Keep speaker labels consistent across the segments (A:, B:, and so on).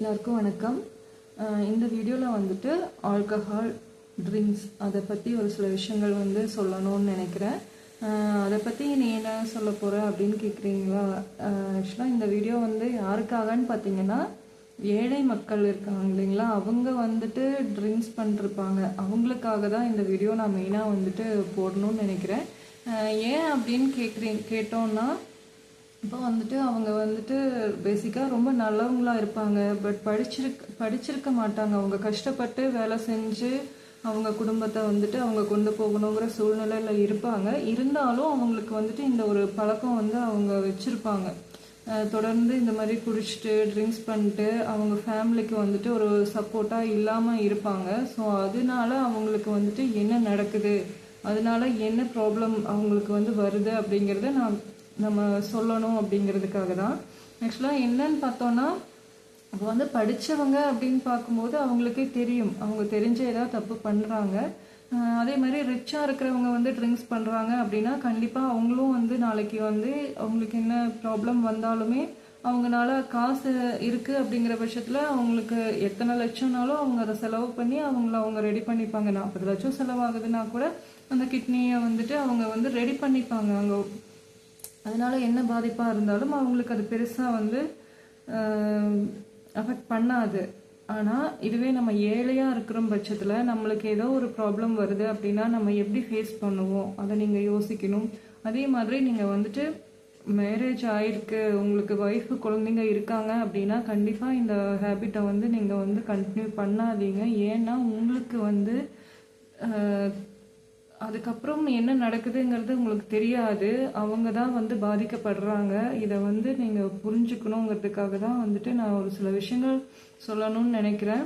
A: எல்லாருக்கும் வணக்கம். இந்த வீடியோவில் வந்துட்டு ஆல்கஹால் ட்ரிங்க்ஸ் அதை பற்றி ஒரு சில விஷயங்கள் வந்து சொல்லணும்னு நினைக்கிறேன். அதை பற்றி நீ என்ன சொல்ல போகிற அப்படின்னு கேட்குறீங்களா? ஆக்சுவலாக இந்த வீடியோ வந்து யாருக்காகன்னு பார்த்தீங்கன்னா, ஏழை மக்கள் இருக்காங்க இல்லைங்களா, அவங்க வந்துட்டு ட்ரிங்க்ஸ் பண்ணிருப்பாங்க. அவங்களுக்காக தான் இந்த வீடியோ நான் மெயினாக வந்துட்டு போடணும்னு நினைக்கிறேன். ஏன் அப்படின்னு கேட்டோன்னா, இப்போ வந்துட்டு அவங்க வந்துட்டு பேசிக்காக ரொம்ப நல்லவங்களாக இருப்பாங்க. பட் படிச்சிருக்க மாட்டாங்க. அவங்க கஷ்டப்பட்டு வேலை செஞ்சு அவங்க குடும்பத்தை வந்துட்டு அவங்க கொண்டு போகணுங்கிற சூழ்நிலையில் இருப்பாங்க. இருந்தாலும் அவங்களுக்கு வந்துட்டு இந்த ஒரு பழக்கம் வந்து அவங்க வச்சுருப்பாங்க. தொடர்ந்து இந்த மாதிரி குடிச்சிட்டு ட்ரிங்க்ஸ் பண்ணிட்டு அவங்க ஃபேமிலிக்கு வந்துட்டு ஒரு சப்போர்ட்டாக இல்லாமல் இருப்பாங்க. ஸோ அதனால அவங்களுக்கு வந்துட்டு என்ன நடக்குது, அதனால என்ன ப்ராப்ளம் அவங்களுக்கு வந்து வருது அப்படிங்கிறத நம்ம சொல்லணும் அப்படிங்கிறதுக்காக தான். ஆக்சுவலாக என்னன்னு பார்த்தோன்னா, அப்போ வந்து படித்தவங்க அப்படின்னு பார்க்கும்போது அவங்களுக்கே தெரியும், அவங்க தெரிஞ்ச ஏதாவது தப்பு பண்ணுறாங்க. அதே மாதிரி ரிச்சாக இருக்கிறவங்க வந்து ட்ரிங்க்ஸ் பண்ணுறாங்க அப்படின்னா கண்டிப்பாக அவங்களும் வந்து நாளைக்கு வந்து அவங்களுக்கு என்ன ப்ராப்ளம் வந்தாலுமே அவங்களால காசு இருக்குது அப்படிங்கிற பட்சத்தில் அவங்களுக்கு எத்தனை லட்சம்னாலும் அவங்க அதை செலவு பண்ணி அவங்க ரெடி பண்ணிப்பாங்க. 40 லட்சம் செலவாகுதுன்னா கூட அந்த கிட்னியை வந்துட்டு அவங்க வந்து ரெடி பண்ணிப்பாங்க. அவங்க அதனால என்ன பாதிப்பாக இருந்தாலும் அவங்களுக்கு அது பெருசாக வந்து அஃபெக்ட் பண்ணாது. ஆனால் இதுவே நம்ம ஏழையாக இருக்கிற பட்சத்தில் நம்மளுக்கு ஏதோ ஒரு ப்ராப்ளம் வருது அப்படின்னா நம்ம எப்படி ஃபேஸ் பண்ணுவோம், அதை நீங்கள் யோசிக்கணும். அதே மாதிரி நீங்கள் வந்துட்டு மேரேஜ் ஆகிருக்கு, உங்களுக்கு ஒய்ஃபு குழந்தைங்க இருக்காங்க அப்படின்னா கண்டிப்பாக இந்த ஹேபிட்டை வந்து நீங்கள் வந்து கண்டினியூ பண்ணாதீங்க. ஏன்னா உங்களுக்கு வந்து அதுக்கப்புறம் என்ன நடக்குதுங்கிறது உங்களுக்கு தெரியாது. அவங்க தான் வந்து பாதிக்கப்படுறாங்க. இதை வந்து நீங்கள் புரிஞ்சுக்கணுங்கிறதுக்காக தான் வந்துட்டு நான் ஒரு சில விஷயங்கள் சொல்லணும்னு நினைக்கிறேன்.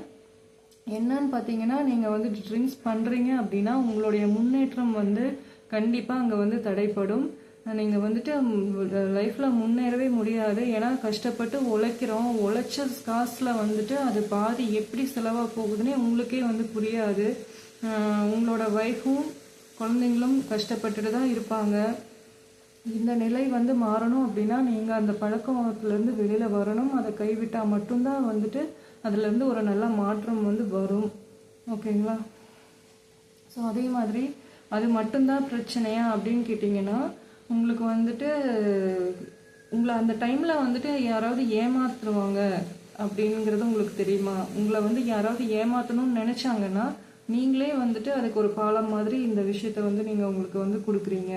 A: என்னன்னு பார்த்தீங்கன்னா, நீங்கள் வந்து ட்ரிங்க்ஸ் பண்ணுறீங்க அப்படின்னா உங்களுடைய முன்னேற்றம் வந்து கண்டிப்பாக அங்கே வந்து தடைப்படும். நீங்கள் வந்துட்டு லைஃப்பில் முன்னேறவே முடியாது. ஏன்னா கஷ்டப்பட்டு உழைக்கிறோம், உழைச்ச காசில் வந்துட்டு அது பாதி எப்படி செலவாக போகுதுன்னே உங்களுக்கே வந்து புரியாது. உங்களோட ஒய்ஃபும் குழந்தைங்களும் கஷ்டப்பட்டுட்டு தான் இருப்பாங்க. இந்த நிலை வந்து மாறணும் அப்படின்னா நீங்கள் அந்த பழக்கத்துலேருந்து வெளியில் வரணும். அதை கைவிட்டால் மட்டும்தான் வந்துட்டு அதுலேருந்து ஒரு நல்ல மாற்றம் வந்து வரும். ஓகேங்களா? ஸோ அதே மாதிரி அது மட்டும்தான் பிரச்சனையா அப்படின்னு கேட்டிங்கன்னா, உங்களுக்கு வந்துட்டு உங்களை அந்த டைமில் வந்துட்டு யாராவது ஏமாத்துருவாங்க அப்படிங்கிறது உங்களுக்கு தெரியுமா? உங்களை வந்து யாராவது ஏமாற்றணும்னு நினச்சாங்கன்னா நீங்களே வந்துட்டு அதுக்கு ஒரு பாலம் மாதிரி இந்த விஷயத்த வந்து நீங்கள் உங்களுக்கு வந்து கொடுக்குறீங்க.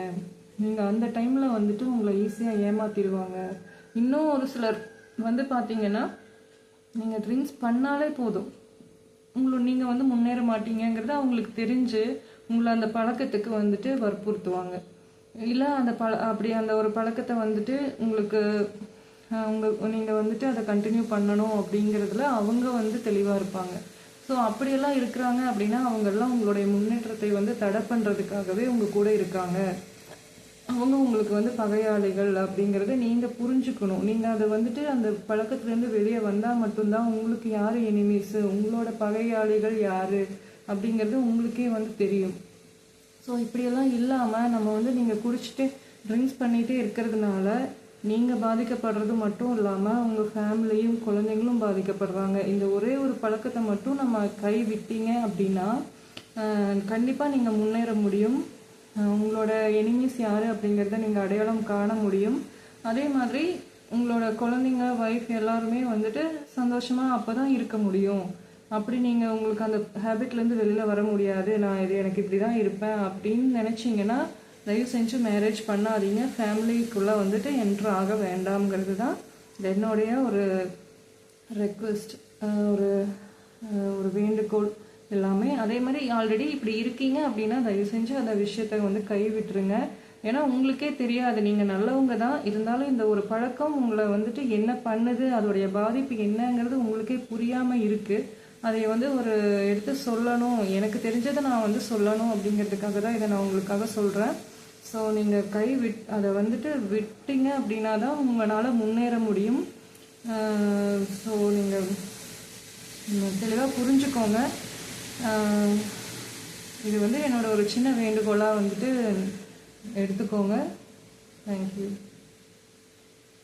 A: நீங்கள் அந்த டைமில் வந்துட்டு உங்களை ஈஸியாக ஏமாற்றிடுவாங்க. இன்னும் ஒரு சிலர் வந்து பார்த்தீங்கன்னா, நீங்கள் ட்ரிங்க்ஸ் பண்ணாலே போதும் நீங்கள் வந்து முன்னேற மாட்டீங்கிறத அவங்களுக்கு தெரிஞ்சு உங்களை அந்த பழக்கத்துக்கு வந்துட்டு வற்புறுத்துவாங்க. இல்லை அப்படி அந்த ஒரு பழக்கத்தை வந்துட்டு உங்களுக்கு நீங்கள் வந்துட்டு அதை கண்டினியூ பண்ணணும் அப்படிங்கிறதுல அவங்க வந்து தெளிவாக இருப்பாங்க. ஸோ அப்படியெல்லாம் இருக்கிறாங்க அப்படின்னா அவங்கெல்லாம் உங்களுடைய முன்னேற்றத்தை வந்து தடை பண்ணுறதுக்காகவே உங்கள் கூட இருக்காங்க. அவங்க உங்களுக்கு வந்து பகையாளிகள் அப்படிங்கிறத நீங்கள் புரிஞ்சுக்கணும். நீங்கள் அதை வந்துட்டு அந்த பழக்கத்துலேருந்து வெளியே வந்தால் மட்டும்தான் உங்களுக்கு யார் எனிமீஸு, உங்களோட பகையாளிகள் யார் அப்படிங்கிறது உங்களுக்கே வந்து தெரியும். ஸோ இப்படியெல்லாம் இல்லாமல் நம்ம வந்து நீங்கள் குடிச்சிட்டு ட்ரிங்க்ஸ் பண்ணிகிட்டே இருக்கிறதுனால நீங்கள் பாதிக்கப்படுறது மட்டும் இல்லாமல் உங்கள் ஃபேமிலியும் குழந்தைங்களும் பாதிக்கப்படுறாங்க. இந்த ஒரே ஒரு பழக்கத்தை மட்டும் நம்ம கை விட்டீங்க அப்படின்னா கண்டிப்பாக நீங்கள் முன்னேற முடியும். உங்களோட எனிமீஸ் யார் அப்படிங்கிறத நீங்கள் அடையாளம் காண முடியும். அதே மாதிரி உங்களோட குழந்தைங்க ஒய்ஃப் எல்லாருமே வந்துட்டு சந்தோஷமாக அப்போ தான் இருக்க முடியும். அப்படி நீங்கள் உங்களுக்கு அந்த ஹேபிட்லேருந்து வெளியில் வர முடியாது, நான் எனக்கு இப்படி தான் இருப்பேன் அப்படின்னு நினச்சிங்கன்னா தயவு செஞ்சு மேரேஜ் பண்ணாதீங்க. ஃபேமிலிக்குள்ளே வந்துட்டு என்ட்ரு ஆக வேண்டாம்ங்கிறது தான் என்னுடைய ஒரு ரெக்வெஸ்ட், ஒரு வேண்டுகோள் எல்லாமே. அதே மாதிரி ஆல்ரெடி இப்படி இருக்கீங்க அப்படின்னா தயவு செஞ்சு அந்த விஷயத்தை வந்து கைவிட்டுருங்க. ஏன்னா உங்களுக்கே தெரியாது, நீங்கள் நல்லவங்க தான் இருந்தாலும் இந்த ஒரு பழக்கம் உங்களை வந்துட்டு என்ன பண்ணுது, அதோடைய பாதிப்பு என்னங்கிறது உங்களுக்கே புரியாமல் இருக்குது. அதை வந்து ஒரு எடுத்து சொல்லணும், எனக்கு தெரிஞ்சதை நான் வந்து சொல்லணும் அப்படிங்கிறதுக்காக தான் இதை நான் உங்களுக்காக சொல்கிறேன். ஸோ நீங்கள் அதை வந்துட்டு விட்டீங்க அப்படின்னா தான் உங்களால் முன்னேற முடியும். ஸோ நீங்கள் தெளிவாக புரிஞ்சுக்கோங்க. இது வந்து என்னோட ஒரு சின்ன வேண்டுகோளாக வந்துட்டு எடுத்துக்கோங்க. தேங்க்யூ.